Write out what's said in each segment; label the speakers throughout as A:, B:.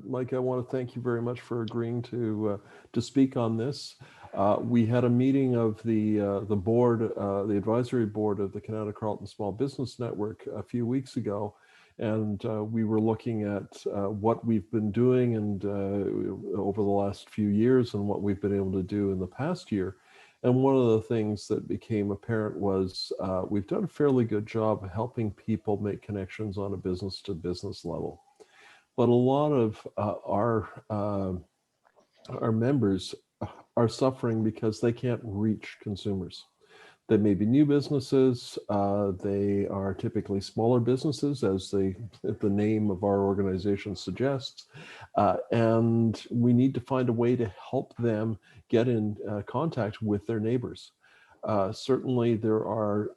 A: Mike, I want to thank you very much for agreeing to speak on this. We had a meeting of the board, the advisory board of the Kanata-Carleton Small Business Network a few weeks ago, and we were looking at what we've been doing and over the last few years and what we've been able to do in the past year. And one of the things that became apparent was we've done a fairly good job helping people make connections on a business-to-business level. But a lot of our members are suffering because they can't reach consumers. They may be new businesses. They are typically smaller businesses, as the name of our organization suggests. And we need to find a way to help them get in contact with their neighbors. Certainly there are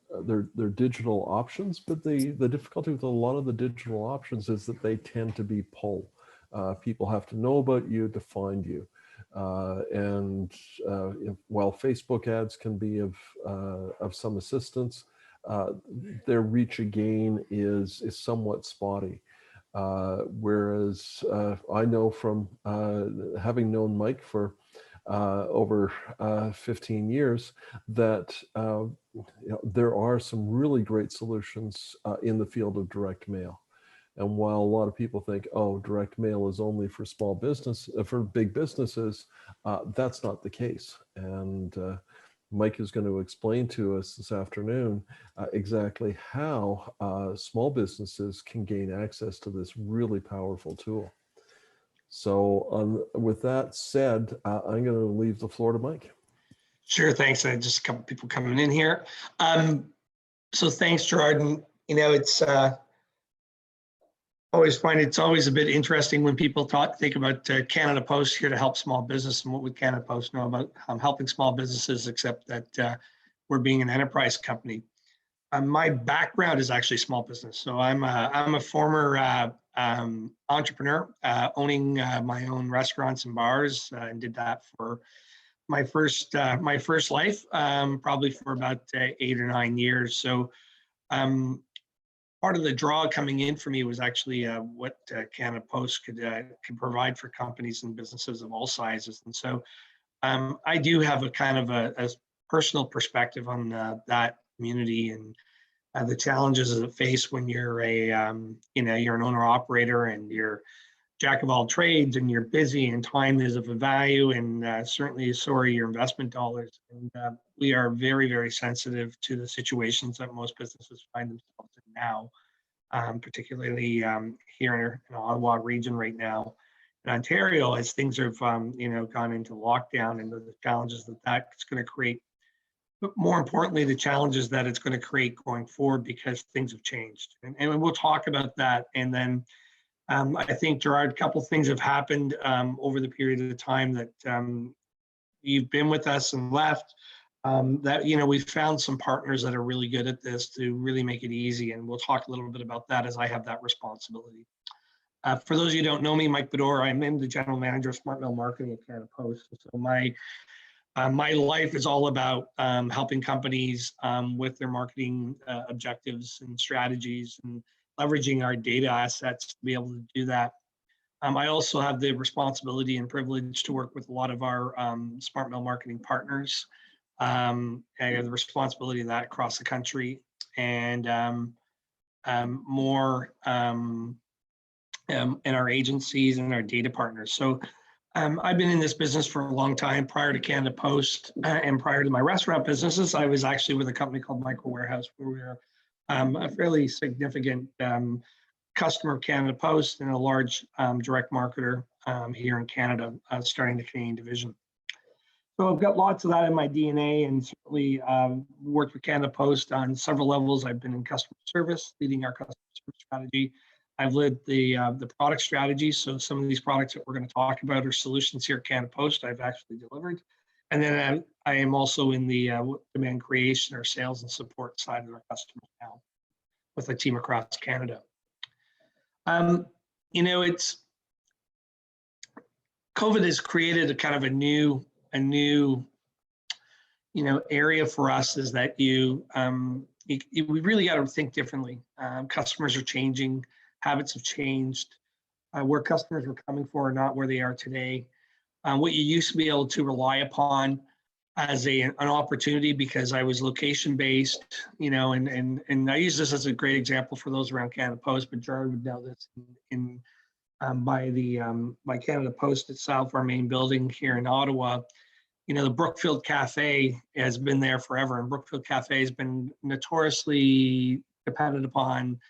A: digital options, but the difficulty with a lot of the digital options is that they tend to be pull. People have to know about you to find you. While Facebook ads can be of some assistance, their reach again is somewhat spotty. Whereas I know from having known Mike for over 15 years that there are some really great solutions in the field of direct mail. And while a lot of people think, oh, direct mail is only for small business, for big businesses, that's not the case. And Mike is going to explain to us this afternoon exactly how small businesses can gain access to this really powerful tool. So with that said, I'm going to leave the floor to Mike.
B: Sure, thanks. Just a couple people coming in here. So thanks, Gerard. And, it's always a bit interesting when people think about Canada Post here to help small business, and what would Canada Post know about helping small businesses, except that we're being an enterprise company. My background is actually small business. So I'm a former entrepreneur, owning my own restaurants and bars, and did that for my first life, probably for about 8 or 9 years. So part of the draw coming in for me was actually what Canada Post could provide for companies and businesses of all sizes. And so I do have a kind of a personal perspective on that community and the challenges that it face when you're you're an owner operator and you're jack of all trades and you're busy and time is of a value, and certainly so are your investment dollars. And we are very, very sensitive to the situations that most businesses find themselves in now, particularly here in the Ottawa region right now. In Ontario, as things have gone into lockdown, and the challenges that's going to create, but more importantly, the challenges that it's going to create going forward, because things have changed. And we'll talk about that. And then I think, Gerard, a couple things have happened over the period of time that you've been with us and left, that we've found some partners that are really good at this to really make it easy. And we'll talk a little bit about that, as I have that responsibility. For those of you who don't know me, Mike Bedore, I'm the general manager of Smart Mail Marketing at Canada Post. So my life is all about helping companies with their marketing objectives and strategies, and leveraging our data assets to be able to do that. I also have the responsibility and privilege to work with a lot of our Smart Mail Marketing partners. I have the responsibility of that across the country, and more in our agencies and our data partners. So I've been in this business for a long time. Prior to Canada Post and prior to my restaurant businesses, I was actually with a company called Micro Warehouse, where we were a fairly significant customer of Canada Post and a large direct marketer here in Canada, starting the Canadian division. So I've got lots of that in my DNA, and certainly worked with Canada Post on several levels. I've been in customer service, leading our customer service strategy. I've led the product strategy. So some of these products that we're going to talk about are solutions here at Canada Post I've actually delivered. And then I am also in the demand creation or sales and support side of our customers now, with a team across Canada. It's COVID has created a kind of a new area for us, is that we really got to think differently. Customers are changing, habits have changed. where customers were coming for, not where they are today. What you used to be able to rely upon as an opportunity, because I was location based, and I use this as a great example for those around Canada Post, but Jared would know this in by Canada Post itself, our main building here in Ottawa. The Brookfield Cafe has been there forever, and Brookfield Cafe has been notoriously dependent upon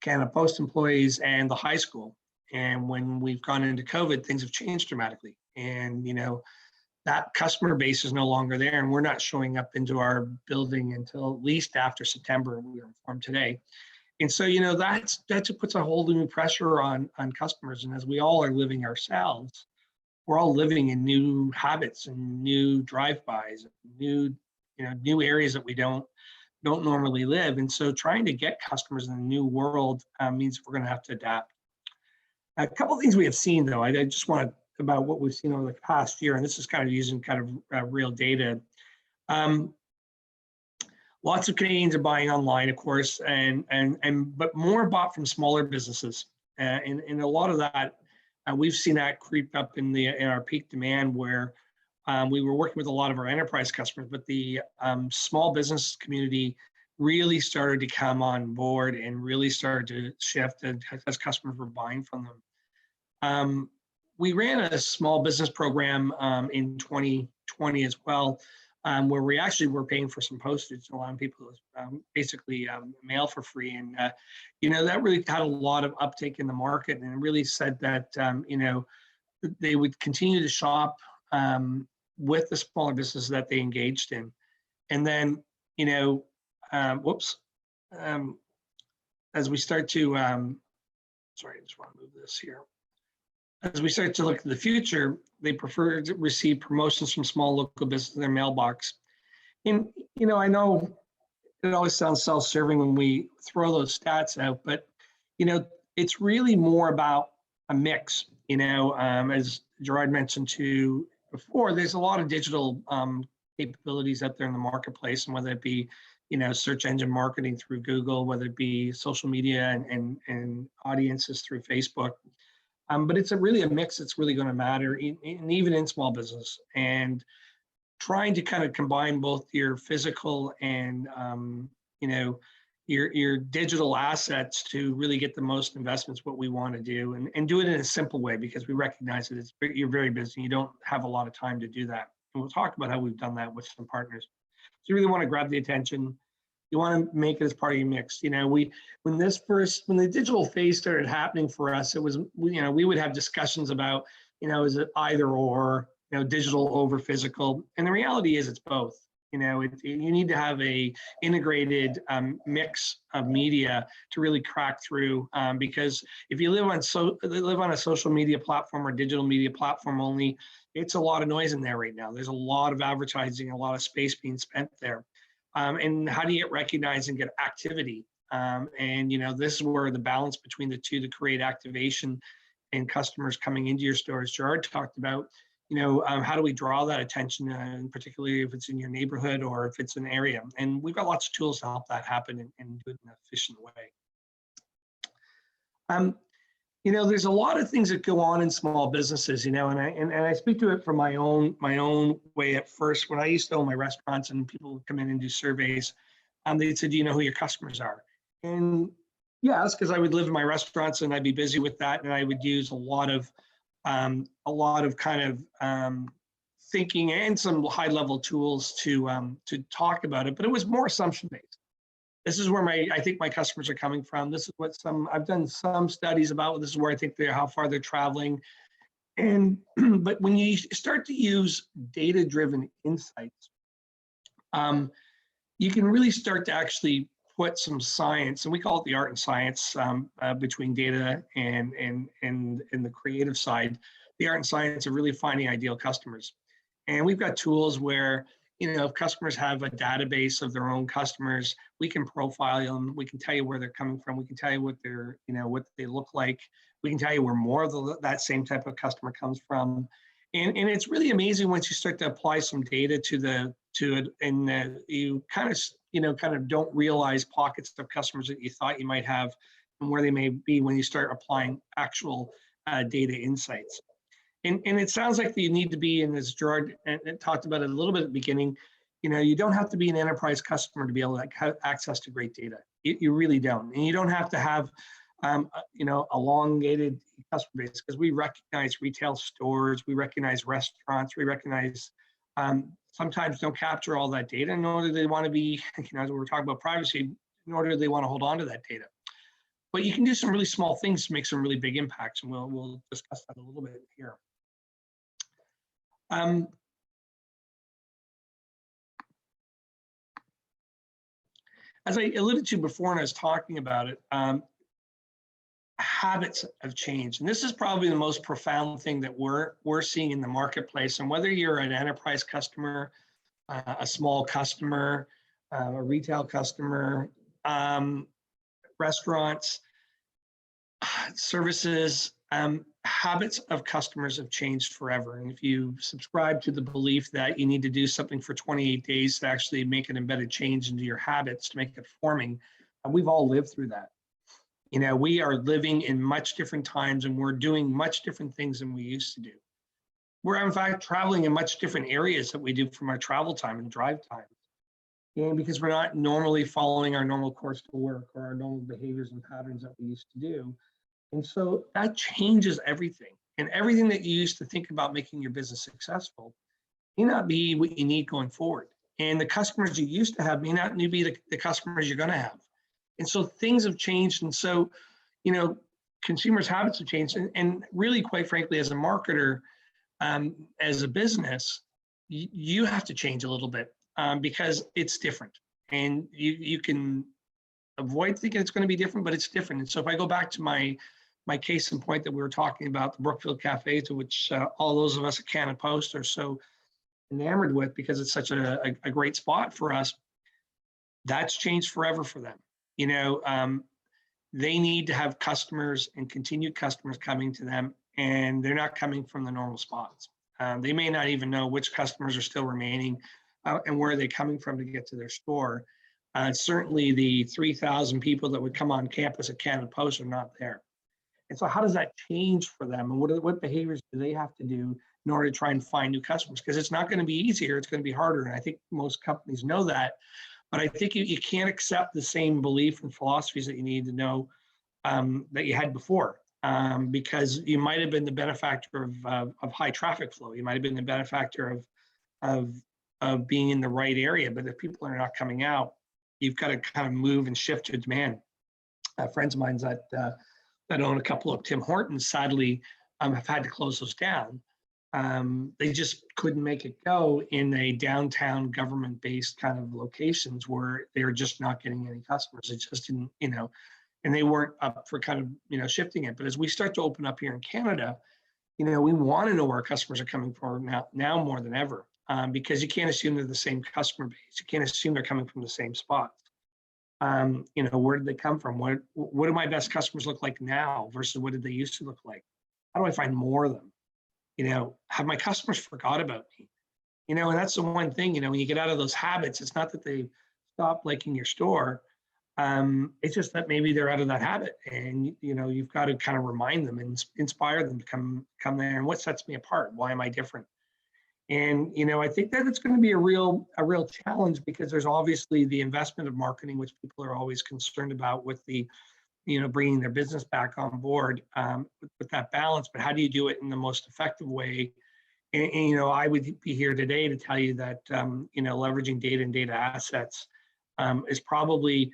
B: Canada Post employees and the high school. And when we've gone into COVID, things have changed dramatically. And, that customer base is no longer there, and we're not showing up into our building until at least after September, we were informed today. And so, that puts a whole new pressure on customers. And as we all are living ourselves, we're all living in new habits and new drive-bys, new areas that we don't normally live. And so trying to get customers in the new world means we're going to have to adapt. A couple of things we have seen, though, I just want to about what we've seen over the past year, and this is kind of using real data. Lots of Canadians are buying online, of course, but more bought from smaller businesses, and a lot of that we've seen that creep up in our peak demand, where we were working with a lot of our enterprise customers, but the small business community really started to come on board and really started to shift as customers were buying from them. We ran a small business program in 2020 as well, where we actually were paying for some postage, allowing people to basically mail for free. And, that really had a lot of uptake in the market, and it really said that, they would continue to shop with the smaller businesses that they engaged in. And then, as we start to, sorry, I just want to move this here. As we start to look at the future, they prefer to receive promotions from small local businesses in their mailbox. And, I know it always sounds self-serving when we throw those stats out, but, it's really more about a mix, as Gerard mentioned too before, there's a lot of digital capabilities out there in the marketplace, and whether it be, search engine marketing through Google, whether it be social media and audiences through Facebook. But it's really a mix that's really going to matter, even in small business, and trying to kind of combine both your physical and your digital assets to really get the most investments. What we want to do, and do it in a simple way, because we recognize that you're very busy. You don't have a lot of time to do that, and we'll talk about how we've done that with some partners. So you really want to grab the attention. You want to make it as part of your mix. When the digital phase started happening for us, it was, we would have discussions about, is it either or, digital over physical? And the reality is it's both. You need to have a integrated mix of media to really crack through, because if you live on a social media platform or digital media platform only, it's a lot of noise in there right now. There's a lot of advertising, a lot of space being spent there. And how do you get recognized and get activity? And this is where the balance between the two to create activation and customers coming into your stores. Gerard talked about, how do we draw that attention, and particularly if it's in your neighborhood or if it's an area. And we've got lots of tools to help that happen and do it in an efficient way. There's a lot of things that go on in small businesses, and I speak to it from my own way. At first, when I used to own my restaurants and people would come in and do surveys, they'd say, "Do you know who your customers are?" And yes, because I would live in my restaurants and I'd be busy with that, and I would use a lot of kind of thinking and some high level tools to talk about it, but it was more assumption based. This is where I think my customers are coming from. This is what I've done some studies about. This is where I think how far they're traveling. And but when you start to use data-driven insights, you can really start to actually put some science, and we call it the art and science, between data and the creative side. The art and science of really finding ideal customers. And we've got tools where, if customers have a database of their own customers, we can profile them. We can tell you where they're coming from. We can tell you what what they look like. We can tell you where more of that same type of customer comes from. And it's really amazing once you start to apply some data to it, and you kind of don't realize pockets of customers that you thought you might have and where they may be when you start applying actual data insights. And it sounds like you need to be, and as Gerard and talked about it a little bit at the beginning, you don't have to be an enterprise customer to be able to have access to great data. You really don't. And you don't have to have, elongated customer base, because we recognize retail stores, we recognize restaurants, we recognize sometimes don't capture all that data, nor do they want to be, as we were talking about privacy, nor do they want to hold on to that data. But you can do some really small things to make some really big impacts, and we'll discuss that a little bit here. As I alluded to before, and I was talking about it, habits have changed, and this is probably the most profound thing that we're seeing in the marketplace. And whether you're an enterprise customer, a small customer, a retail customer, restaurants, services, habits of customers have changed forever. And if you subscribe to the belief that you need to do something for 28 days to actually make an embedded change into your habits to make it forming, we've all lived through that. We are living in much different times, and we're doing much different things than we used to do. We're in fact traveling in much different areas that we do from our travel time and drive time. And because we're not normally following our normal course to work or our normal behaviors and patterns that we used to do. And so that changes everything. And everything that you used to think about making your business successful may not be what you need going forward. And the customers you used to have may not be the customers you're going to have. And so things have changed. And so, consumers' habits have changed. And really, quite frankly, as a marketer, as a business, you have to change a little bit because it's different. And you can avoid thinking it's going to be different, but it's different. And so if I go back to my case in point that we were talking about, the Brookfield Cafe, to which all those of us at Canada Post are so enamored with because it's such a great spot for us, that's changed forever for them. They need to have customers and continued customers coming to them, and they're not coming from the normal spots. They may not even know which customers are still remaining and where are they coming from to get to their store. Certainly the 3,000 people that would come on campus at Canada Post are not there. And so how does that change for them? And what behaviors do they have to do in order to try and find new customers? Because it's not going to be easier, it's going to be harder. And I think most companies know that. But I think you can't accept the same belief and philosophies that you need to know that you had before. Because you might have been the benefactor of high traffic flow. You might have been the benefactor of being in the right area. But if people are not coming out, you've got to kind of move and shift to demand. Friends of mine that own a couple of Tim Hortons sadly have had to close those down. They just couldn't make it go in a downtown government-based kind of locations where they were just not getting any customers. It just didn't, and they weren't up for kind of, shifting it. But as we start to open up here in Canada, we want to know where our customers are coming from now more than ever, because you can't assume they're the same customer base. You can't assume they're coming from the same spots. Where did they come from? What do my best customers look like now versus what did they used to look like? How do I find more of them? Have my customers forgot about me? And that's the one thing, when you get out of those habits, it's not that they stop liking your store. It's just that maybe they're out of that habit, and you've got to kind of remind them and inspire them to come there. And what sets me apart? Why am I different? And I think that it's going to be a real challenge, because there's obviously the investment of marketing, which people are always concerned about with the bringing their business back on board, with that balance. But how do you do it in the most effective way? And I would be here today to tell you that leveraging data and data assets is probably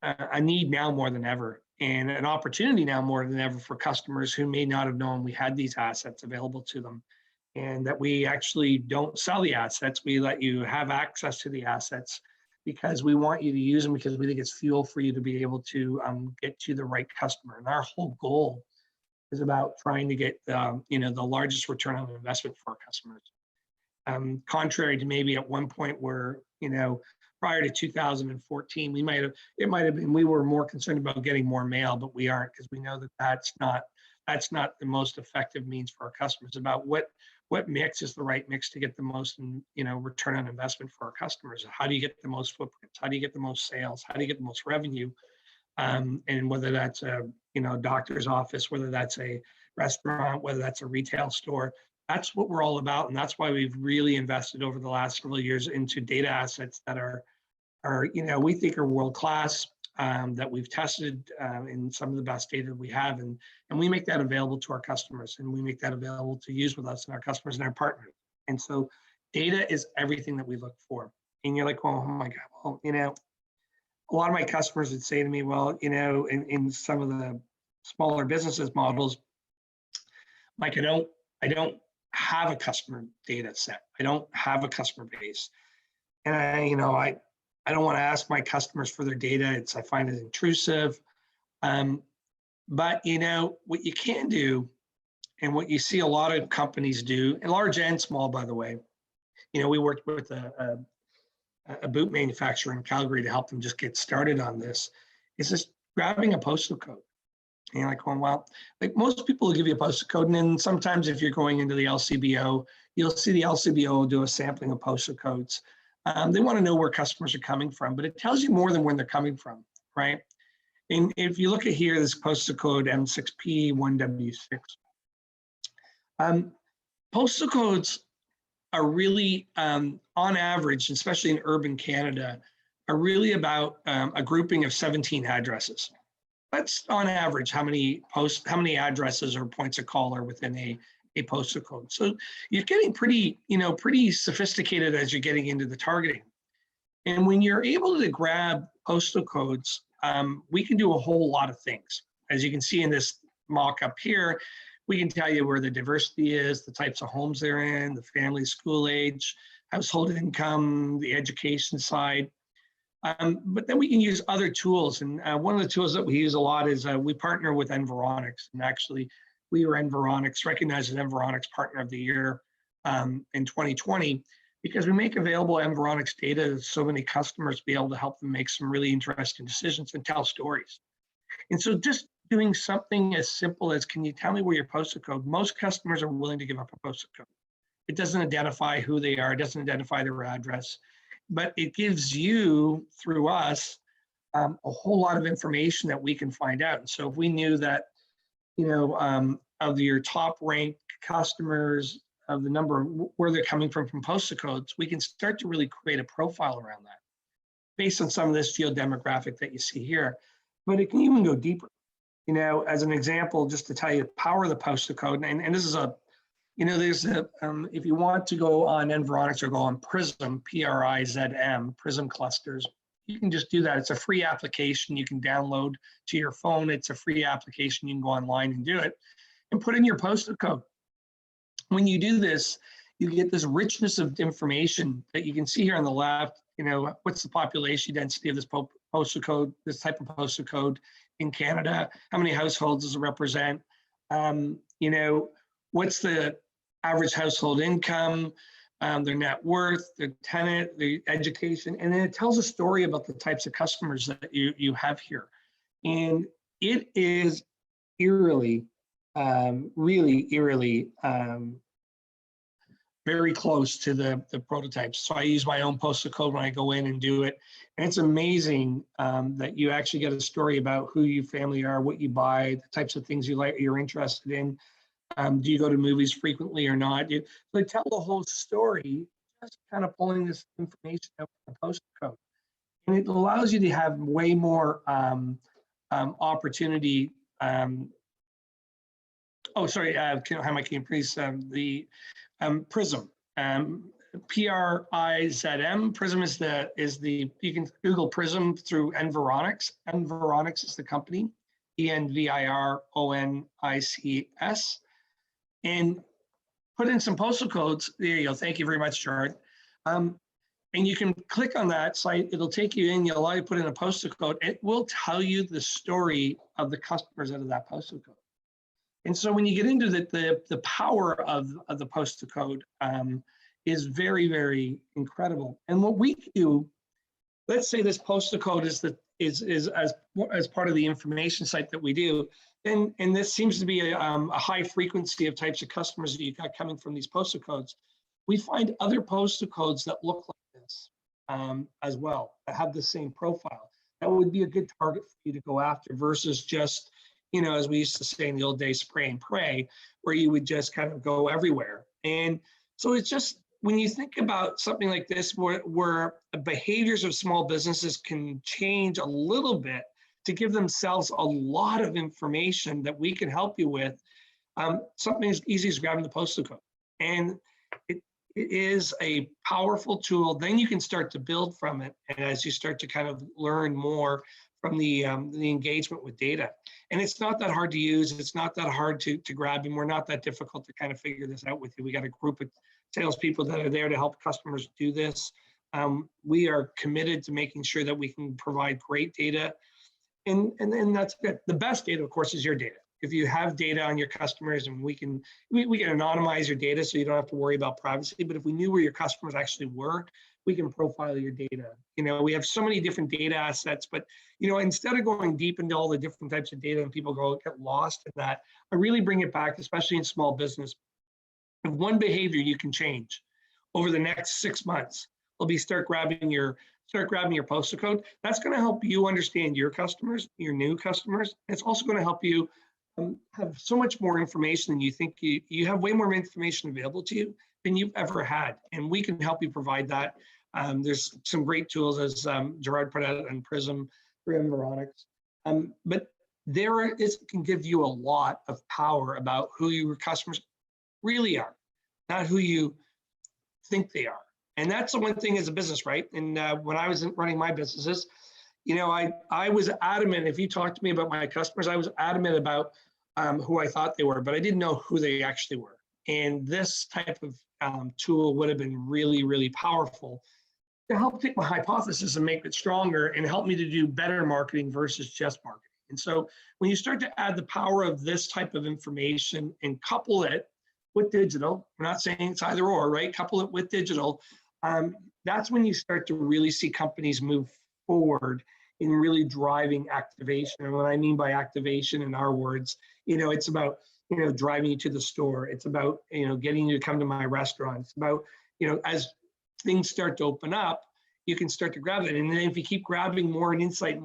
B: a need now more than ever, and an opportunity now more than ever for customers who may not have known we had these assets available to them, and that we actually don't sell the assets. We let you have access to the assets because we want you to use them, because we think it's fuel for you to be able to get to the right customer. And our whole goal is about trying to get the largest return on investment for our customers. Contrary to maybe at one point where prior to 2014, it might have been we were more concerned about getting more mail, but we aren't, because we know that that's not the most effective means for our customers. About what mix is the right mix to get the most return on investment for our customers. How do you get the most footprints? How do you get the most sales? How do you get the most revenue? And whether that's a doctor's office, whether that's a restaurant, whether that's a retail store. That's what we're all about. And that's why we've really invested over the last several years into data assets that are we think are world class, that we've tested in some of the best data that we have. And we make that available to our customers, and we make that available to use with us and our customers and our partners. And so data is everything that we look for. And you're like, well, oh my God, well, a lot of my customers would say to me, well, in some of the smaller businesses models, Mike, I don't have a customer data set. I don't have a customer base. And I don't want to ask my customers for their data. I find it intrusive. But what you can do, and what you see a lot of companies do, and large and small, by the way, we worked with a boot manufacturer in Calgary to help them just get started on this, is just grabbing a postal code. And you're like, going, well, like most people will give you a postal code. And then sometimes if you're going into the LCBO, you'll see the LCBO do a sampling of postal codes. They want to know where customers are coming from, but it tells you more than when they're coming from, right? And if you look at here, this postal code M6P1W6, postal codes are really, on average, especially in urban Canada, are really about a grouping of 17 addresses. That's on average how many addresses or points of call are within a postal code. So you're getting pretty sophisticated as you're getting into the targeting. And when you're able to grab postal codes, we can do a whole lot of things. As you can see in this mock-up here, we can tell you where the diversity is, the types of homes they're in, the family school age, household income, the education side. But then we can use other tools. And one of the tools that we use a lot is we partner with Environics. And actually, we were recognized as Environics Partner of the Year in 2020, because we make available Environics data to so many customers to be able to help them make some really interesting decisions and tell stories. And so just doing something as simple as, can you tell me where your postal code? Most customers are willing to give up a postal code. It doesn't identify who they are, it doesn't identify their address, but it gives you, through us, a whole lot of information that we can find out. And so if we knew that, of your top ranked customers, of the number of where they're coming from postal codes, we can start to really create a profile around that based on some of this geodemographic that you see here. But it can even go deeper. As an example, just to tell you the power of the postal code, and this is there's if you want to go on Environics or go on Prism, P-R-I-Z-M, Prism clusters, you can just do that. It's a free application you can download to your phone. It's a free application. You can go online and do it and put in your postal code. When you do this, you get this richness of information that you can see here on the left. What's the population density of this postal code, this type of postal code in Canada? How many households does it represent? What's the average household income, their net worth, their tenant, their education, and then it tells a story about the types of customers that you have here. And it is eerily, really eerily, very close to the prototypes. So I use my own postal code when I go in and do it. And it's amazing that you actually get a story about who your family are, what you buy, the types of things you're interested in. Do you go to movies frequently or not? So they tell the whole story, just kind of pulling this information out from the postal code. And it allows you to have way more opportunity. Prism, P-R-I-Z-M. Prism is you can Google Prism through Environics. Environics is the company, E-N-V-I-R-O-N-I-C-S. And put in some postal codes. There you go. Thank you very much, Gerard. And you can click on that site. It'll take you in. You'll allow you to put in a postal code. It will tell you the story of the customers out of that postal code. And so when you get into the power of the postal code is very, very incredible. And what we do, let's say this postal code is as part of the information site that we do, and this seems to be a high frequency of types of customers that you've got coming from these postal codes. We find other postal codes that look like this as well, that have the same profile. That would be a good target for you to go after versus just as we used to say in the old days, spray and pray, where you would just kind of go everywhere. And so it's just, when you think about something like this, where behaviors of small businesses can change a little bit to give themselves a lot of information that we can help you with, something as easy as grabbing the postal code. And it is a powerful tool. Then you can start to build from it. And as you start to kind of learn more from the engagement with data. And it's not that hard to use. It's not that hard to grab, and we're not that difficult to kind of figure this out with you. We got a group of salespeople that are there to help customers do this. We are committed to making sure that we can provide great data. And then that's good. The best data, of course, is your data. If you have data on your customers, and we can anonymize your data so you don't have to worry about privacy, but if we knew where your customers actually were, we can profile your data. We have so many different data assets, but instead of going deep into all the different types of data and people get lost in that, I really bring it back, especially in small business. If one behavior you can change over the next 6 months will be start grabbing your postal code. That's going to help you understand your customers, your new customers. It's also going to help you have so much more information than you think. You have way more information available to you than you've ever had, and we can help you provide that. There's some great tools, as Gerard put out on Prism, 3M Veronix, but it can give you a lot of power about who your customers really are, not who you think they are. And that's the one thing as a business, right? And when I was running my businesses, I was adamant. If you talk to me about my customers, I was adamant about who I thought they were, but I didn't know who they actually were. And this type of tool would have been really, really powerful to help take my hypothesis and make it stronger and help me to do better marketing versus just marketing. And so when you start to add the power of this type of information and couple it with digital, we're not saying it's either or, right? Couple it with digital. That's when you start to really see companies move forward in really driving activation. And what I mean by activation in our words, it's about, driving you to the store. It's about, getting you to come to my restaurant. It's about, as things start to open up, you can start to grab it. And then if you keep grabbing more insight,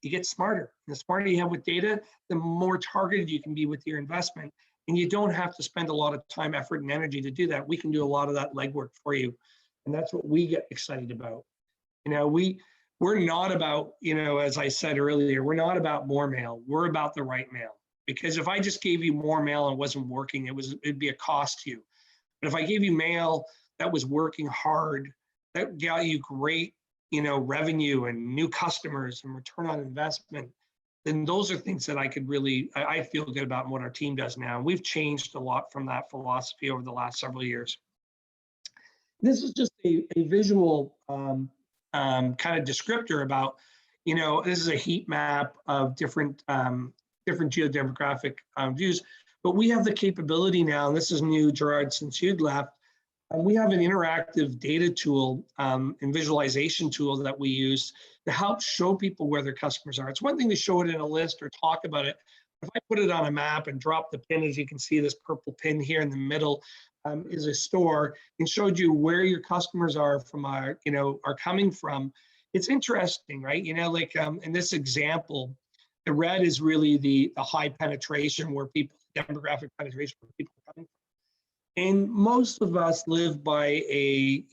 B: you get smarter. And the smarter you have with data, the more targeted you can be with your investment. And you don't have to spend a lot of time, effort, and energy to do that. We can do a lot of that legwork for you. And that's what we get excited about. We're not about, as I said earlier, we're not about more mail. We're about the right mail. Because if I just gave you more mail and it wasn't working, it'd be a cost to you. But if I gave you mail that was working hard, that got you great, revenue and new customers and return on investment, then those are things that I feel good about what our team does now. And we've changed a lot from that philosophy over the last several years. This is just a visual kind of descriptor about, this is a heat map of different geodemographic views, but we have the capability now, and this is new, Gerard, since you'd left, we have an interactive data tool and visualization tool that we use to help show people where their customers are. It's one thing to show it in a list or talk about it. If I put it on a map and drop the pin, as you can see, this purple pin here in the middle is a store, and showed you where your customers are coming from. It's interesting, right? Like in this example, the red is really the high penetration demographic penetration where people are coming from. And most of us live by a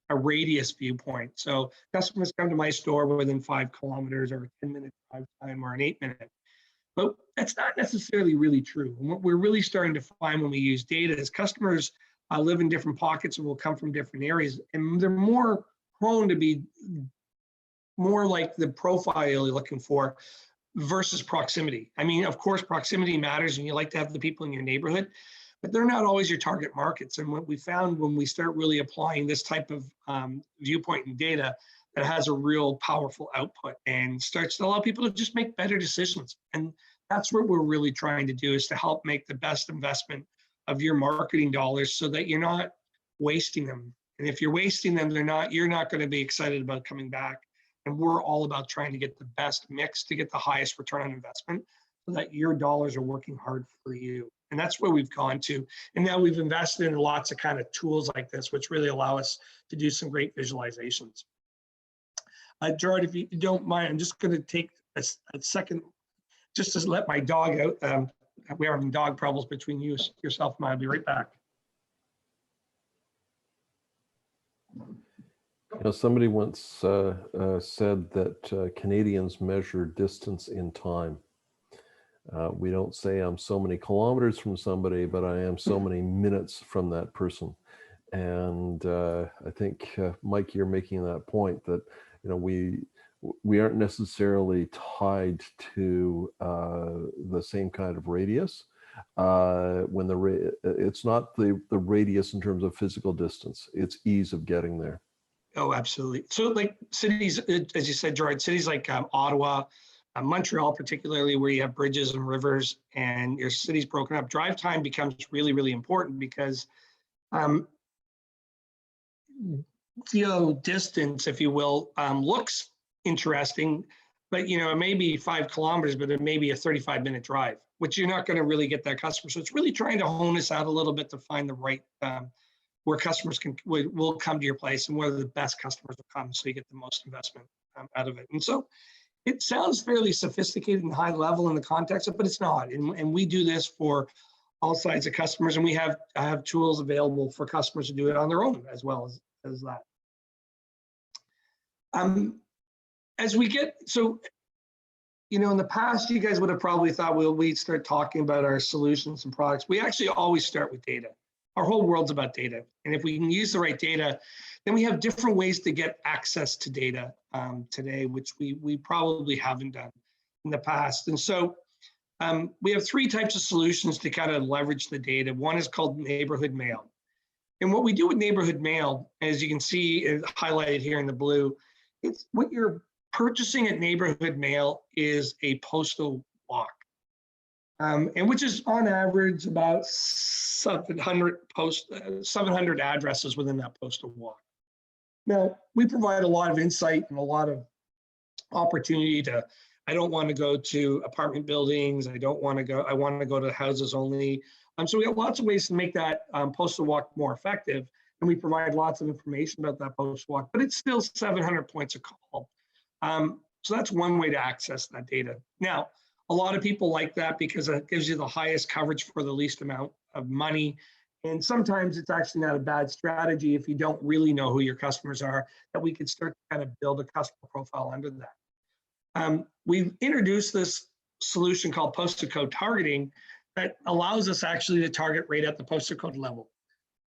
B: radius viewpoint. So customers come to my store within 5 kilometers or a 10-minute drive time or an 8-minute. But that's not necessarily really true. And what we're really starting to find when we use data is customers live in different pockets and will come from different areas. And they're more prone to be more like the profile you're looking for versus proximity. I mean, of course, proximity matters and you like to have the people in your neighborhood, but they're not always your target markets. And what we found when we start really applying this type of viewpoint and data that has a real powerful output and starts to allow people to just make better decisions. And that's what we're really trying to do, is to help make the best investment of your marketing dollars so that you're not wasting them. And if you're wasting them, you're not going to be excited about coming back. And we're all about trying to get the best mix to get the highest return on investment so that your dollars are working hard for you. And that's where we've gone to. And now we've invested in lots of kind of tools like this, which really allow us to do some great visualizations. Gerard, if you don't mind, I'm just going to take a second just to let my dog out. We're having dog problems between yourself and I. I'll be right back.
A: Somebody once said that Canadians measure distance in time. We don't say I'm so many kilometers from somebody, but I am so many minutes from that person. And I think, Mike, you're making that point that we aren't necessarily tied to the same kind of radius. When it's not the radius in terms of physical distance, it's ease of getting there.
B: Oh, absolutely. So like cities, as you said, Gerard, cities like Ottawa, Montreal, particularly where you have bridges and rivers and your city's broken up, drive time becomes really, really important because distance, if you will, looks interesting, but it may be 5 kilometers, but it may be a 35-minute drive, which you're not going to really get that customer. So it's really trying to hone this out a little bit to find the right where customers will come to your place and where the best customers will come, so you get the most investment out of it. And so it sounds fairly sophisticated and high level in the context, but it's not. And we do this for all sides of customers, and I have tools available for customers to do it on their own as well as that. As we get, so, in the past, you guys would have probably thought, well, we'd start talking about our solutions and products. We actually always start with data. Our whole world's about data. And if we can use the right data, then we have different ways to get access to data today, which we probably haven't done in the past. And so we have 3 types of solutions to kind of leverage the data. One is called neighborhood mail. And what we do with neighborhood mail, as you can see highlighted here in the blue, it's what you're purchasing at neighborhood mail is a postal walk. And which is on average about 700 addresses within that postal walk. Now, we provide a lot of insight and a lot of opportunity I don't want to go to apartment buildings. I want to go to houses only. So we have lots of ways to make that postal walk more effective. And we provide lots of information about that postal walk, but it's still 700 points a call. So that's one way to access that data. Now, a lot of people like that because it gives you the highest coverage for the least amount of money. And sometimes it's actually not a bad strategy if you don't really know who your customers are, that we could start to kind of build a customer profile under that. We've introduced this solution called postal code targeting that allows us actually to target right at the postal code level.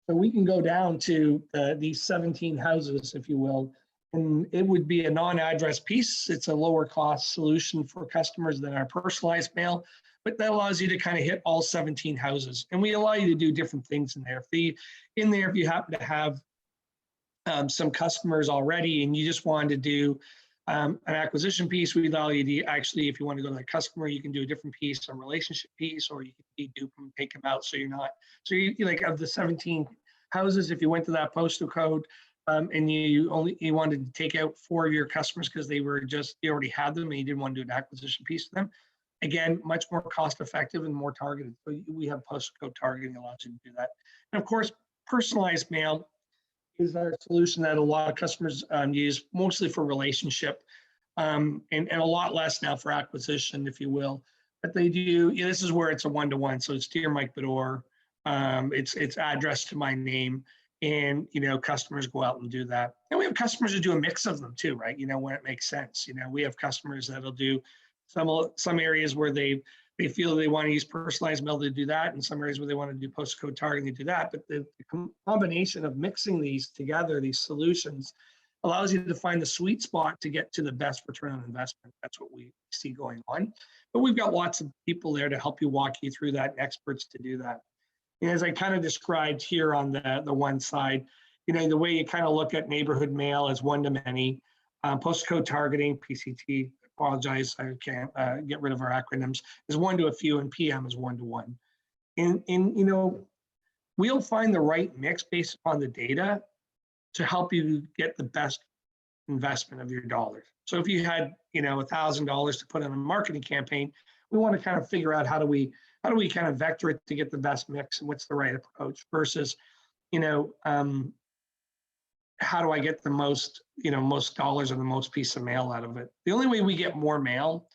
B: So we can go down to these 17 houses, if you will, and it would be a non-address piece. It's a lower cost solution for customers than our personalized mail, but that allows you to kind of hit all 17 houses. And we allow you to do different things in there. If you happen to have some customers already and you just wanted to do an acquisition piece, we allow you to actually, if you want to go to that customer, you can do a different piece, a relationship piece, or you can dedupe them, take them out. So you like of the 17 houses, if you went to that postal code, and you wanted to take out 4 of your customers because you already had them and you didn't want to do an acquisition piece of them. Again, much more cost effective and more targeted. So we have postal code targeting allows you to do that. And of course, personalized mail is our solution that a lot of customers use mostly for relationship and a lot less now for acquisition, if you will. But they do, this is where it's a one-to-one. So it's Dear Mike Bedore, it's addressed to my name. And, customers go out and do that. And we have customers who do a mix of them too, right? When it makes sense. We have customers that'll do some areas where they feel they want to use personalized mail to do that, and some areas where they want to do postcode targeting to do that. But the combination of mixing these together, these solutions, allows you to find the sweet spot to get to the best return on investment. That's what we see going on. But we've got lots of people there to help you walk you through that, and experts to do that. And as I kind of described here on the one side, the way you kind of look at neighborhood mail is one-to-many, postcode targeting, PCT, apologize, I can't get rid of our acronyms, is one-to-a-few, and PM is one-to-one. And we'll find the right mix based upon the data to help you get the best investment of your dollars. So if you had, $1,000 to put on a marketing campaign, we want to kind of figure out how do we kind of vector it to get the best mix and what's the right approach versus, how do I get the most, most dollars or the most piece of mail out of it? The only way we get more mail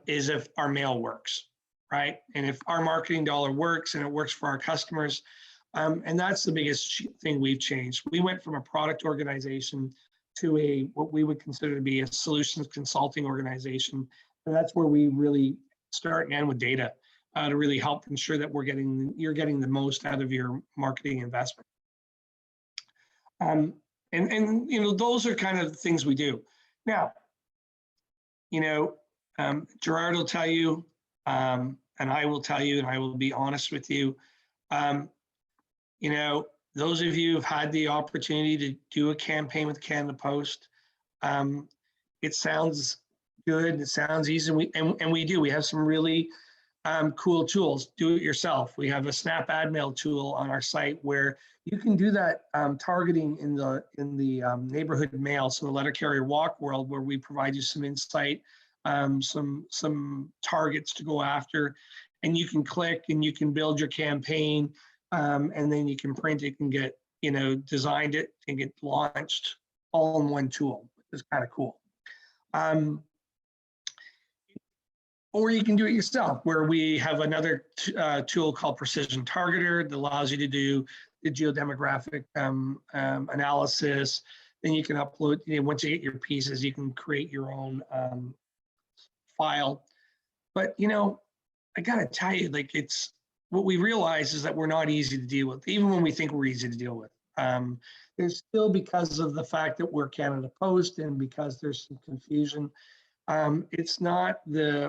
B: is if our mail works, right? And if our marketing dollar works and it works for our customers, and that's the biggest thing we've changed. We went from a product organization to a what we would consider to be a solutions consulting organization, and that's where we really start and end with data to really help ensure that you're getting the most out of your marketing investment. And those are kind of the things we do. Now, Gerard will tell you, and I will tell you, and I will be honest with you. Those of you who've had the opportunity to do a campaign with Canada Post, it sounds good. It sounds easy, and we do. We have some really cool tools. Do it yourself. We have a Snap Ad Mail tool on our site where you can do that targeting in the neighborhood mail, so the letter carrier walk world, where we provide you some insight, some targets to go after, and you can click and you can build your campaign, and then you can print it and get designed it and get launched all in one tool, which is kind of cool. Or you can do it yourself, where we have another tool called Precision Targeter that allows you to do the geodemographic analysis. Then you can upload, once you get your pieces, you can create your own file. But, I gotta tell you, it's what we realize is that we're not easy to deal with, even when we think we're easy to deal with. There's still, because of the fact that we're Canada Post and because there's some confusion, it's not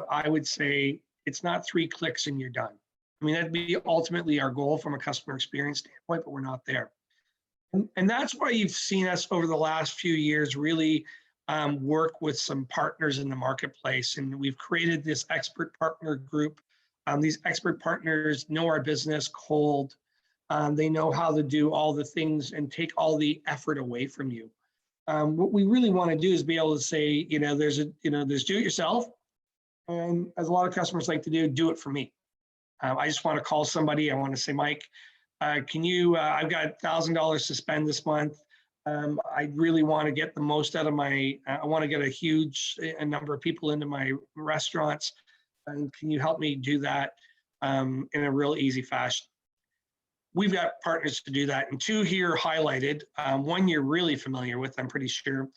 B: I would say, it's not 3 clicks and you're done. I mean, that'd be ultimately our goal from a customer experience standpoint, but we're not there. And that's why you've seen us over the last few years really work with some partners in the marketplace. And we've created this expert partner group. These expert partners know our business cold. They know how to do all the things and take all the effort away from you. What we really want to do is be able to say, there's do it yourself. And as a lot of customers like to do it for me. I just want to call somebody. I want to say, Mike, can you, I've got $1,000 to spend this month. I really want to get the most out of I want to get a huge number of people into my restaurants. And can you help me do that in a real easy fashion? We've got partners to do that, and 2 here highlighted. One you're really familiar with, I'm pretty sure.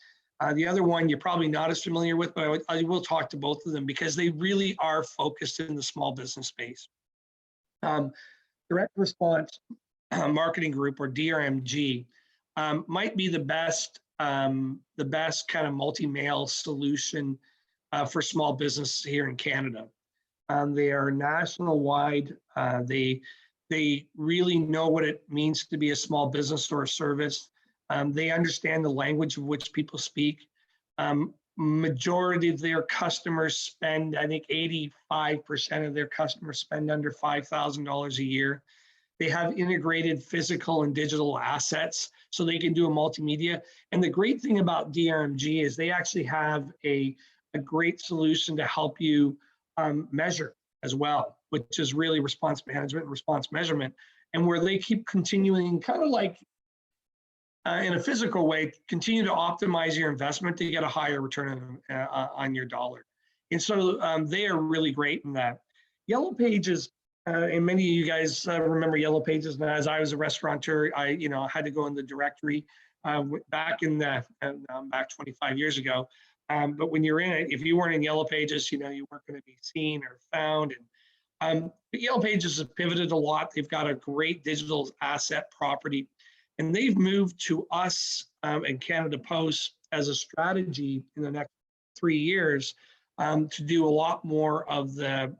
B: The other one you're probably not as familiar with, but I will talk to both of them because they really are focused in the small business space. Direct Response Marketing Group, or DRMG, might be the best kind of multi-mail solution for small business here in Canada. They are national wide. They really know what it means to be a small business or a service. They understand the language of which people speak. Majority of their customers spend, I think 85% of their customers spend under $5,000 a year. They have integrated physical and digital assets, so they can do a multimedia. And the great thing about DRMG is they actually have a great solution to help you measure as well, which is really response management and response measurement, and where they keep continuing, kind of like in a physical way, continue to optimize your investment to get a higher return on your dollar. And so they are really great in that. Yellow Pages, and many of you guys remember Yellow Pages. And as I was a restaurateur, I had to go in the directory back 25 years ago. But when you're in it, if you weren't in Yellow Pages, you weren't going to be seen or found. And but Yellow Pages has pivoted a lot. They've got a great digital asset property, and they've moved to us and Canada Post as a strategy in the next 3 years to do a lot more of the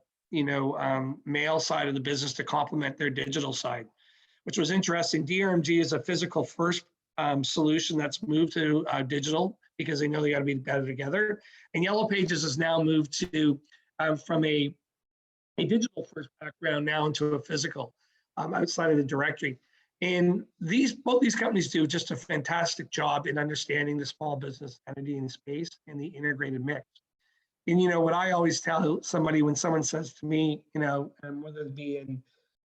B: mail side of the business to complement their digital side, which was interesting. DRMG is a physical first solution that's moved to digital because they know they got to be better together. And Yellow Pages has now moved to from a digital first background now into a physical outside of the directory. And both these companies do just a fantastic job in understanding the small business entity in space and the integrated mix. And what I always tell somebody when someone says to me, whether it be in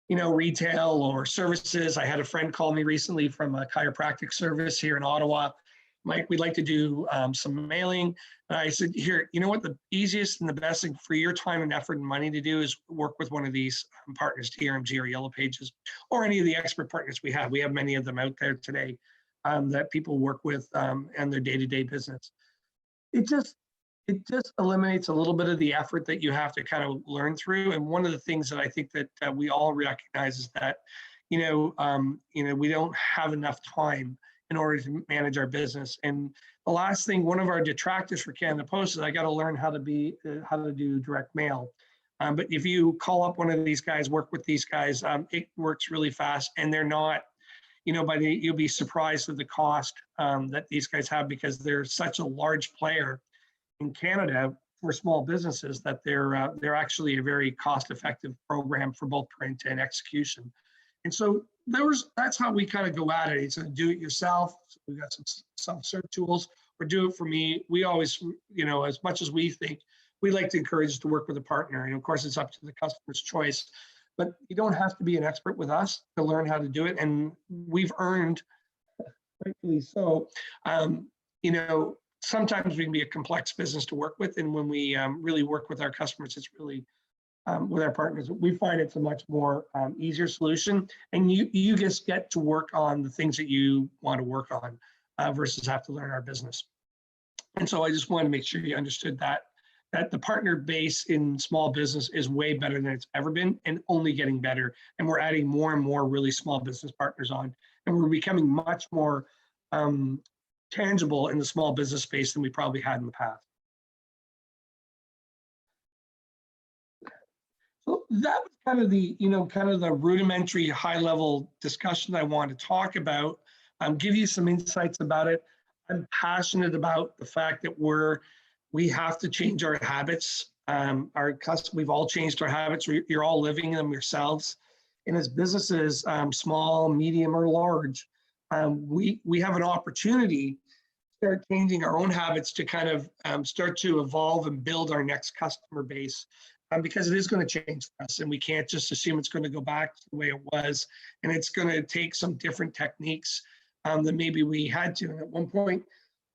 B: retail or services. I had a friend call me recently from a chiropractic service here in Ottawa, Mike, we'd like to do some mailing. And I said, here, you know what, the easiest and the best thing for your time and effort and money to do is work with one of these partners, TRMG or Yellow Pages, or any of the expert partners we have. We have many of them out there today that people work with and their day-to-day business. It just eliminates a little bit of the effort that you have to kind of learn through. And one of the things that I think that we all recognize is that, we don't have enough time in order to manage our business. And the last thing, one of our detractors for Canada Post is I got to learn how to do direct mail. But if you call up one of these guys, work with these guys, it works really fast, and they're not, you'll be surprised at the cost that these guys have, because they're such a large player in Canada for small businesses that they're actually a very cost-effective program for both print and execution. And so that's how we kind of go at it. It's a do it yourself. So we've got some self-serve tools, or do it for me. We always, as much as we think, we like to encourage to work with a partner. And of course, it's up to the customer's choice. But you don't have to be an expert with us to learn how to do it. And we've earned, rightfully so, sometimes we can be a complex business to work with. And when we really work with our customers, it's really with our partners, we find it's a much more easier solution. And you just get to work on the things that you want to work on versus have to learn our business. And so I just wanted to make sure you understood that the partner base in small business is way better than it's ever been, and only getting better. And we're adding more and more really small business partners on, and we're becoming much more tangible in the small business space than we probably had in the past. So that was kind of the rudimentary high level discussion I want to talk about, give you some insights about it. I'm passionate about the fact that we have to change our habits. We've all changed our habits. You're all living them yourselves. And as businesses, small, medium, or large, we have an opportunity to start changing our own habits to kind of start to evolve and build our next customer base, because it is going to change for us, and we can't just assume it's going to go back to the way it was. And it's going to take some different techniques that maybe we had to. And at one point,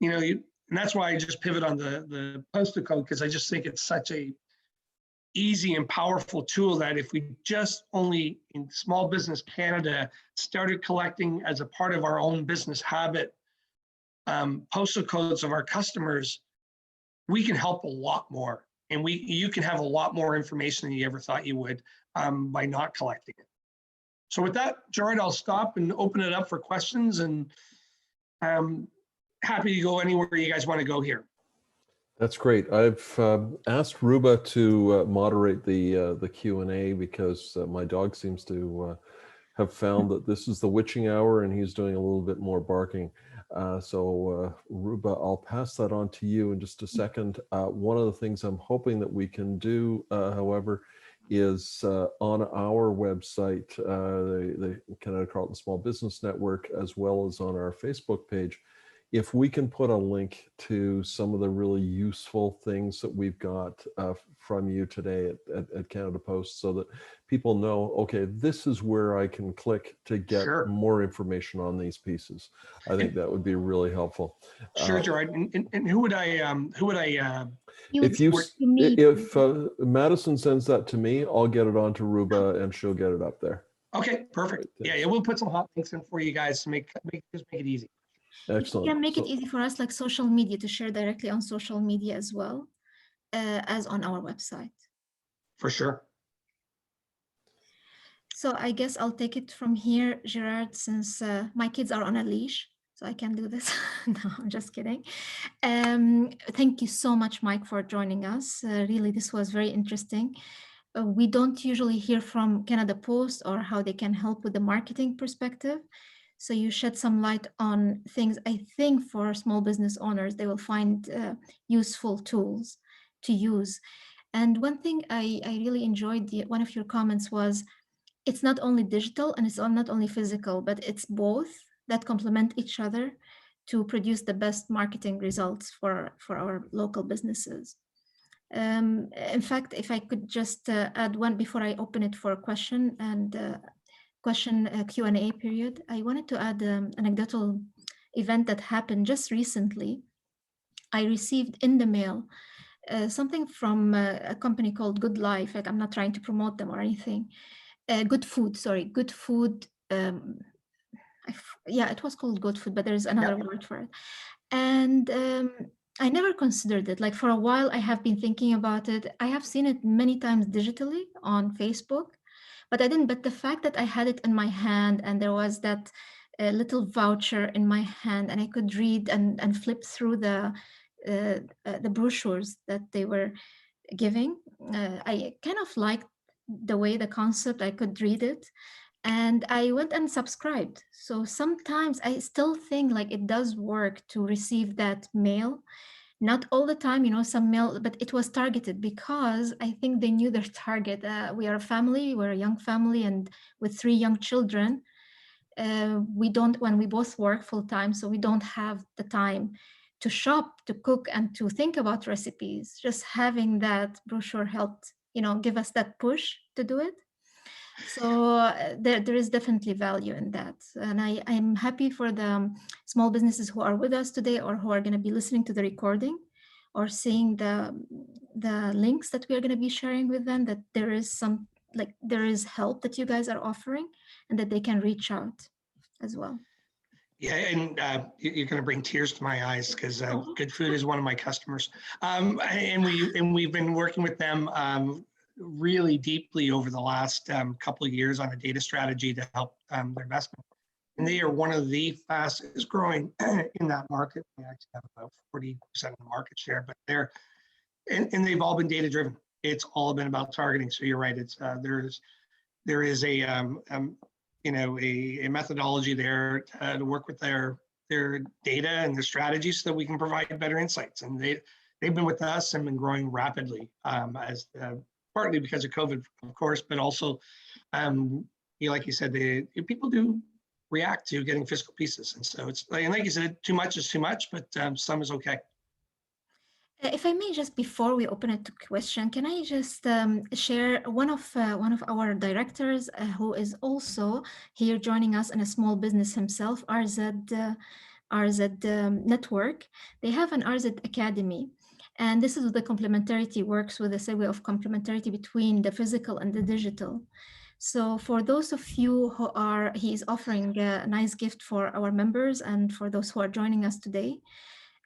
B: and that's why I just pivot on the postal code, because I just think it's such a easy and powerful tool that if we just only in Small Business Canada started collecting as a part of our own business habit postal codes of our customers, we can help a lot more. And you can have a lot more information than you ever thought you would by not collecting it. So with that, Gerard, I'll stop and open it up for questions, and happy to go anywhere you guys want to go here.
A: That's great. I've asked Ruba to moderate the Q&A because my dog seems to have found that this is the witching hour, and he's doing a little bit more barking. So Ruba, I'll pass that on to you in just a second. One of the things I'm hoping that we can do, however, is on our website, the Kanata-Carleton Small Business Network, as well as on our Facebook page, if we can put a link to some of the really useful things that we've got from you today at Canada Post, so that people know, okay, this is where I can click to get more information on these pieces. I think that would be really helpful.
B: Sure, Gerard. And who would I?
A: If Madison sends that to me, I'll get it on to Ruba, and she'll get it up there.
B: Okay, perfect. Yeah, we'll put some hot links in for you guys to make it easy.
A: Excellent.
C: You can make it easy for us, like social media, to share directly on social media as well as on our website.
B: For sure.
C: So I guess I'll take it from here, Gerard, since my kids are on a leash, so I can do this. No, I'm just kidding. Thank you so much, Mike, for joining us. Really, this was very interesting. We don't usually hear from Canada Post or how they can help with the marketing perspective. So you shed some light on things. I think for small business owners, they will find useful tools to use. And one thing I really enjoyed, one of your comments was, it's not only digital and it's not only physical, but it's both that complement each other to produce the best marketing results for our local businesses. In fact, if I could just add one before I open it for a question and Q&A period, I wanted to add an anecdotal event that happened just recently. I received in the mail something from a company called Good Life. Like, I'm not trying to promote them or anything. Good Food, sorry, Good Food. Yeah, it was called Good Food, but there's another word for it. And I never considered it. Like, for a while, I have been thinking about it. I have seen it many times digitally on Facebook, but I didn't. But the fact that I had it in my hand and there was that little voucher in my hand, and I could read and flip through the brochures that they were giving, I kind of liked the way the concept, I could read it, and I went and subscribed. So sometimes I still think like it does work to receive that mail. Not all the time, some mail, but it was targeted because I think they knew their target. We are a family, we're a young family, and with 3 young children. We don't, when we both work full time, so we don't have the time to shop, to cook, and to think about recipes. Just having that brochure helped, give us that push to do it. So there is definitely value in that. And I'm happy for the small businesses who are with us today or who are going to be listening to the recording or seeing the links that we are going to be sharing with them, that there is there is help that you guys are offering and that they can reach out as well.
B: Yeah, and you're going to bring tears to my eyes because Good Food is one of my customers, and we've been working with them really deeply over the last couple of years on a data strategy to help their investment. And they are one of the fastest growing in that market. They actually have about 40% of the market share, but and they've all been data driven. It's all been about targeting. So you're right. It's there is a a methodology there to work with their data and their strategies so that we can provide better insights. And they've been with us and been growing rapidly as partly because of COVID, of course, but also, like you said, people do react to getting physical pieces. And so it's like you said, too much is too much, but some is okay.
C: If I may, just before we open it to question, can I just share one of our directors who is also here joining us in a small business himself, RZ Network. They have an RZ Academy. And this is the complementarity works with the segue of complementarity between the physical and the digital. So for those of you who he is offering a nice gift for our members and for those who are joining us today.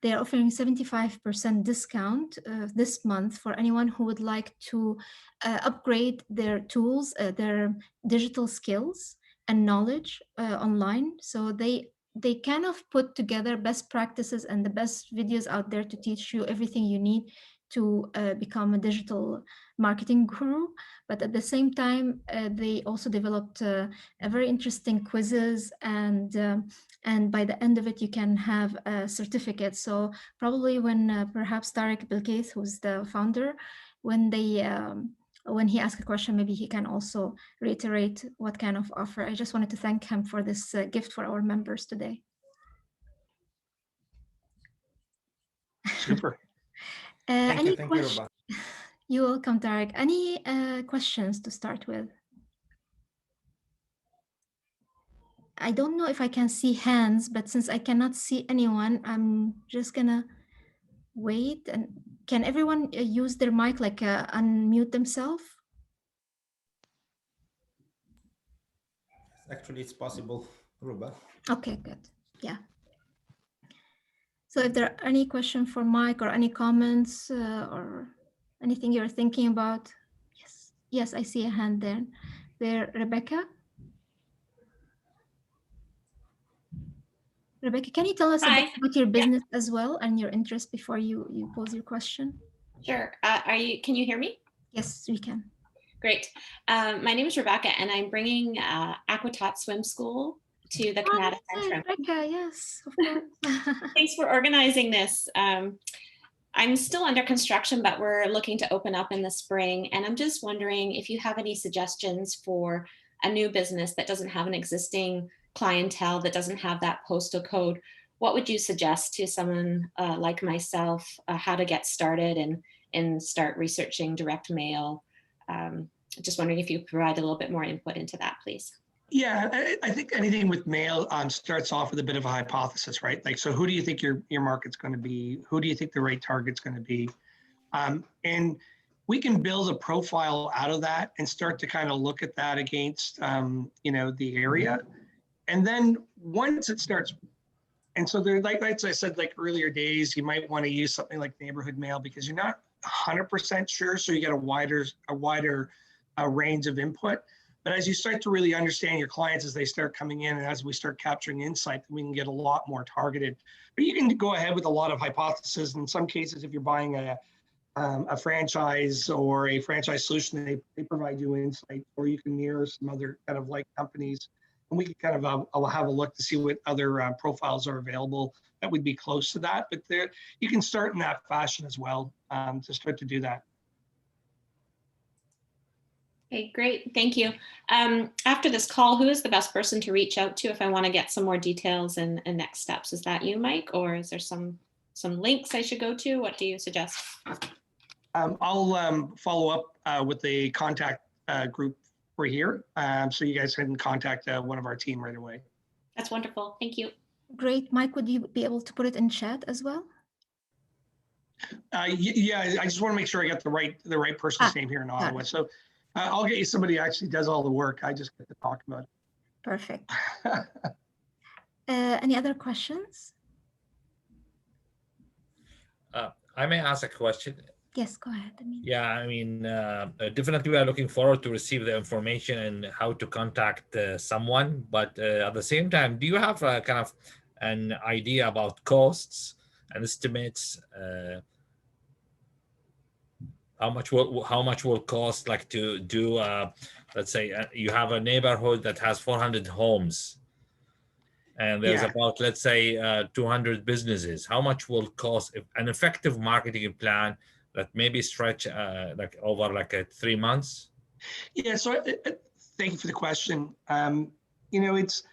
C: They are offering 75% discount this month for anyone who would like to upgrade their tools, their digital skills and knowledge online. So they kind of put together best practices and the best videos out there to teach you everything you need to become a digital marketing guru. But at the same time, they also developed a very interesting quizzes, and by the end of it, you can have a certificate. So probably when perhaps Tariq Bilkis, who's the founder, when he asks a question, maybe he can also reiterate what kind of offer. I just wanted to thank him for this gift for our members today.
B: Super.
D: Thank you, Ruba.
C: You're welcome, Tariq. Any questions to start with? I don't know if I can see hands, but since I cannot see anyone, I'm just gonna wait. And can everyone use their mic, like unmute themselves?
D: Actually, it's possible, Ruba.
C: Okay, good. Yeah. So if there are any questions for Mike or any comments or anything you're thinking about. Yes, I see a hand there. Rebecca? Rebecca, can you tell us a bit about your business as well and your interest before you pose your question?
E: Sure. Can you hear me?
C: Yes, we can.
E: Great. My name is Rebecca, and I'm bringing Aquatot Swim School to the Kanata-Carleton.
C: Rebecca, yes, of course.
E: Thanks for organizing this. I'm still under construction, but we're looking to open up in the spring. And I'm just wondering if you have any suggestions for a new business that doesn't have an existing clientele, that doesn't have that postal code. What would you suggest to someone like myself, how to get started and start researching direct mail? Just wondering if you provide a little bit more input into that, please.
B: Yeah, I think anything with mail starts off with a bit of a hypothesis, right? Like, so who do you think your market's going to be? Who do you think the right target's going to be? And we can build a profile out of that and start to kind of look at that against, the area. And then once it starts, and so there, like I said, like earlier days, you might want to use something like neighborhood mail because you're not 100% sure. So you get a wider range of input. But as you start to really understand your clients as they start coming in and as we start capturing insight, we can get a lot more targeted. But you can go ahead with a lot of hypotheses. In some cases, if you're buying a franchise or a franchise solution, they provide you insight, or you can mirror some other kind of like companies. And we can kind of have a look to see what other profiles are available that would be close to that. But there, you can start in that fashion as well to start to do that.
E: Okay, great. Thank you. After this call, who is the best person to reach out to if I want to get some more details and next steps? Is that you, Mike, or is there some links I should go to? What do you suggest?
B: I'll follow up with the contact group for here, so you guys can contact one of our team right away.
E: That's wonderful. Thank you.
C: Great. Mike, would you be able to put it in chat as well?
B: Yeah, I just want to make sure I got the right person's name here in Ottawa. So I'll get you somebody who actually does all the work. I just get to talk about it.
C: Perfect. Any other questions?
F: I may ask a question.
C: Yes, go ahead.
F: Yeah, I mean, definitely we are looking forward to receive the information and how to contact someone. But at the same time, do you have kind of an idea about costs and estimates? How much will cost, like, to do? Let's say you have a neighborhood that has 400 homes, and there's about, let's say, 200 businesses. How much will cost an effective marketing plan that maybe stretch like over like 3 months?
B: Yeah, so thank you for the question. It's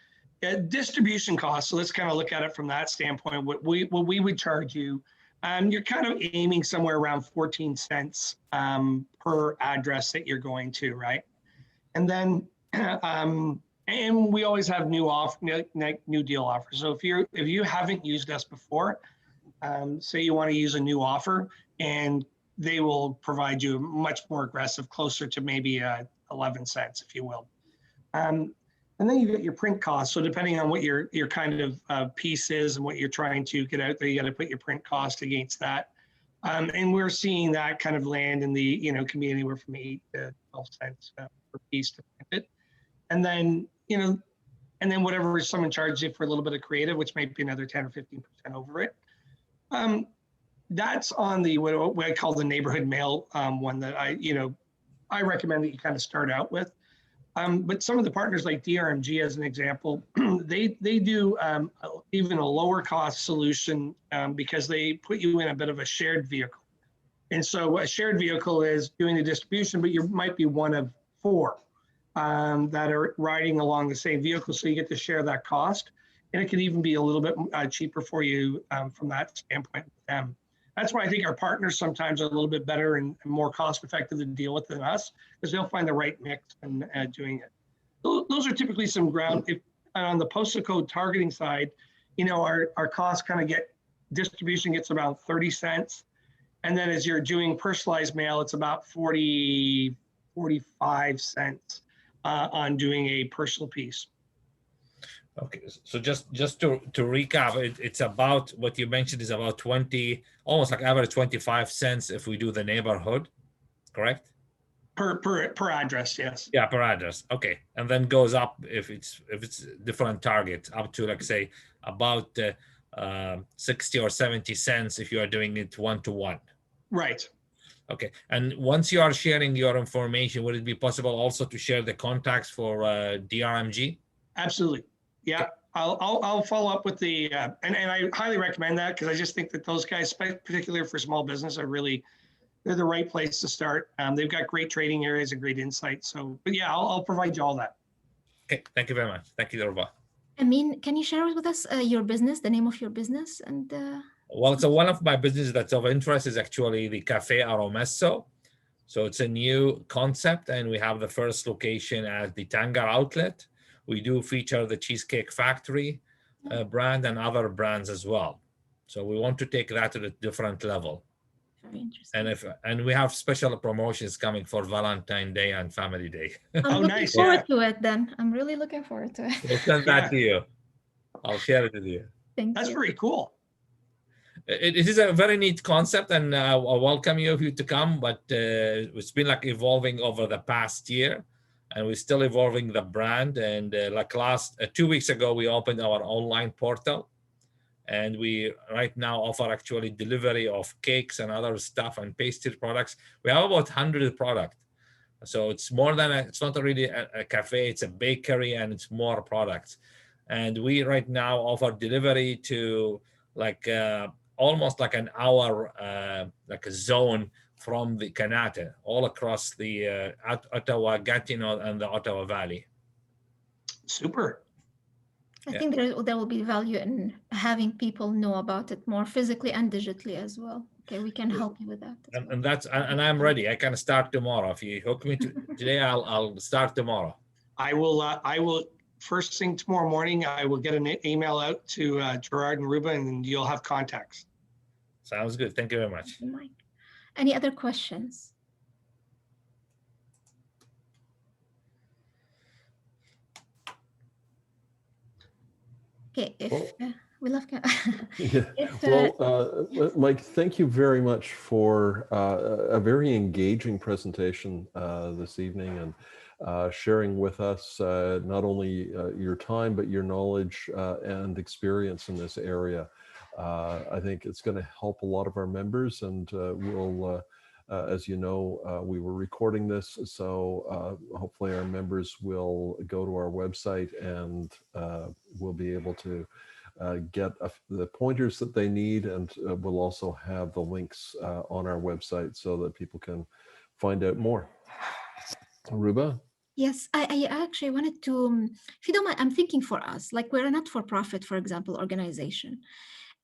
B: distribution costs. So let's kind of look at it from that standpoint. What we would charge you, you're kind of aiming somewhere around 14 cents per address that you're going to, right? And then, and we always have new deal offers. So if you haven't used us before, say you want to use a new offer, and they will provide you much more aggressive, closer to maybe 11 cents, if you will. And then you get your print costs. So depending on what your kind of piece is and what you're trying to get out there, you got to put your print cost against that. And we're seeing that kind of land in the, can be anywhere from 8 to 12 cents per piece to print it. And then, and then whatever someone charges you for a little bit of creative, which might be another 10 or 15% over it. That's on the what I call the neighborhood mail one that I recommend that you kind of start out with. But some of the partners like DRMG, as an example, they do even a lower cost solution because they put you in a bit of a shared vehicle. And so a shared vehicle is doing the distribution, but you might be one of 4 that are riding along the same vehicle. So you get to share that cost. And it can even be a little bit cheaper for you from that standpoint with them. That's why I think our partners sometimes are a little bit better and more cost effective to deal with than us, because they'll find the right mix and doing it. Those are typically some ground. If on the postal code targeting side, our costs kind of distribution gets about 30 cents. And then as you're doing personalized mail, it's about 40, 45 cents on doing a personal piece.
F: Okay, so just to recap, it's about what you mentioned is about 20, almost like average 25 cents if we do the neighborhood, correct?
B: Per address, yes.
F: Yeah, per address. Okay, and then goes up if it's different target, up to, like, say, about 60 or 70 cents if you are doing it 1-to-1.
B: Right.
F: Okay, and once you are sharing your information, would it be possible also to share the contacts for DRMG?
B: Absolutely. Yeah, okay. I'll follow up with the and I highly recommend that, because I just think that those guys, particularly for small business, they're the right place to start. They've got great trading areas and great insights. So, but yeah, I'll provide you all that.
F: Okay, thank you very much. Thank you, Ruba.
C: Amin, can you share with us your business, the name of your business? And
F: well, so one of my businesses that's of interest is actually the Cafe Aromesso. So it's a new concept, and we have the first location at the Tanger outlet. we do feature the Cheesecake Factory brand and other brands as well. So we want to take that to a different level.
C: Very interesting.
F: And we have special promotions coming for Valentine's Day and Family Day.
C: I'm looking forward to it then. I'm really looking forward to it.
F: We'll send that to you. I'll share it with you.
B: That's very cool.
F: It is a very neat concept, and I welcome you to come, but it's been like evolving over the past year, and we're still evolving the brand. And like 2 weeks ago, we opened our online portal, and we right now offer actually delivery of cakes and other stuff and pastry products. We have about 100 products. So it's more than it's not really a cafe, it's a bakery, and it's more products. And we right now offer delivery to like almost like an hour, like a zone from the Kanata, all across the Ottawa, Gatineau, and the Ottawa Valley.
B: Super.
C: I think there will be value in having people know about it more physically and digitally as well. Okay, we can help you with that.
F: And I'm ready. I can start tomorrow. If you hook me today, I'll start tomorrow.
B: I will first thing tomorrow morning. I will get an email out to Gerard and Ruba, and you'll have contacts.
F: Sounds good. Thank you very much.
C: Mike. Any other questions? Okay, we love.
A: Mike, thank you very much for a very engaging presentation this evening, and sharing with us not only your time, but your knowledge and experience in this area. I think it's going to help a lot of our members, and we'll, as you know, we were recording this, so hopefully our members will go to our website and we'll be able to get the pointers that they need, and we'll also have the links on our website so that people can find out more. Ruba?
C: Yes, I actually wanted to, if you don't mind, I'm thinking for us, like we're a not-for-profit, for example, organization.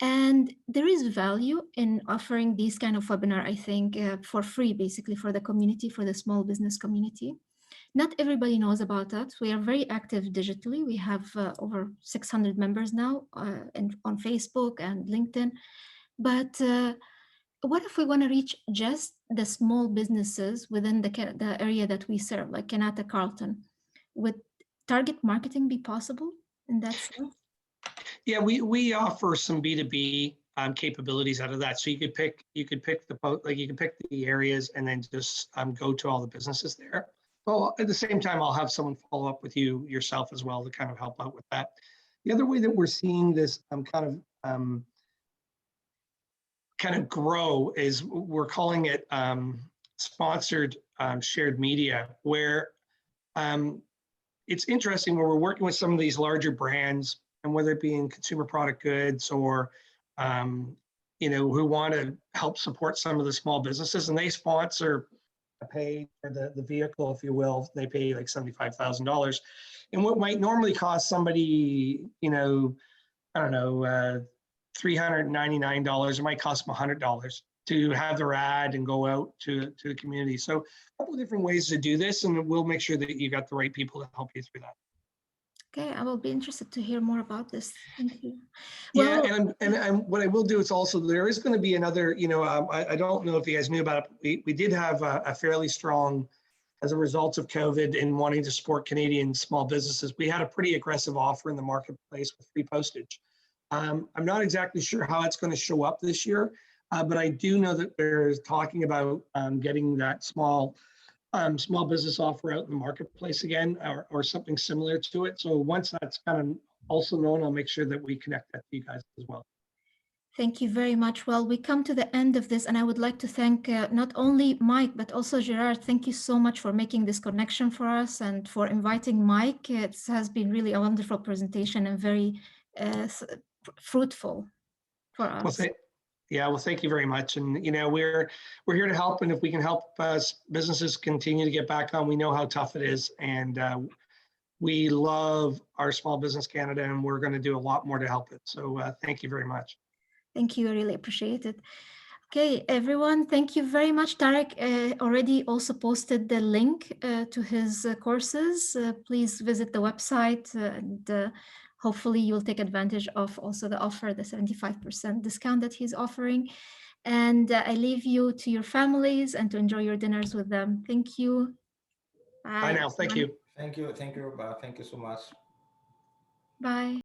C: And there is value in offering these kind of webinar, I think, for free, basically for the community, for the small business community. Not everybody knows about us. We are very active digitally. We have over 600 members now and on Facebook and LinkedIn. But what if we want to reach just the small businesses within the area that we serve, like Kanata-Carleton? Would target marketing be possible in that sense?
B: Yeah, we offer some B2B capabilities out of that. So you could pick the areas and then just go to all the businesses there. Well, at the same time, I'll have someone follow up with you yourself as well to kind of help out with that. The other way that we're seeing this kind of grow is we're calling it sponsored shared media, where it's interesting where we're working with some of these larger brands, and whether it be in consumer product goods or who want to help support some of the small businesses, and they sponsor a page or the vehicle, if you will. They pay like $75,000, and what might normally cost somebody, I don't know, $399, it might cost them $100 to have their ad and go out to the community. So a couple of different ways to do this, and we'll make sure that you got the right people to help you through that.
C: Okay, I will be interested to hear more about this. Thank you.
B: Well, yeah, and what I will do is also, there is going to be another, I don't know if you guys knew about it. We did have a fairly strong, as a result of COVID and wanting to support Canadian small businesses, we had a pretty aggressive offer in the marketplace with free postage. I'm not exactly sure how it's going to show up this year, but I do know that there's talking about getting that small business offer out in the marketplace again, or something similar to it. So once that's kind of also known, I'll make sure that we connect that to you guys as well.
C: Thank you very much. Well, we come to the end of this, and I would like to thank not only Mike, but also Gerard. Thank you so much for making this connection for us and for inviting Mike. It has been really a wonderful presentation and very fruitful for us.
B: Well, thank you very much. And, we're here to help. And if we can help businesses continue to get back on, we know how tough it is. And we love our Small Business Canada, and we're going to do a lot more to help it. So thank you very much.
C: Thank you. I really appreciate it. Okay, everyone, thank you very much. Tarek already also posted the link to his courses. Please visit the website and hopefully you'll take advantage of also the offer, the 75% discount that he's offering. And I leave you to your families and to enjoy your dinners with them. Thank you.
B: Bye now. Thank you.
D: Thank you, Ruba. Thank you so much.
C: Bye.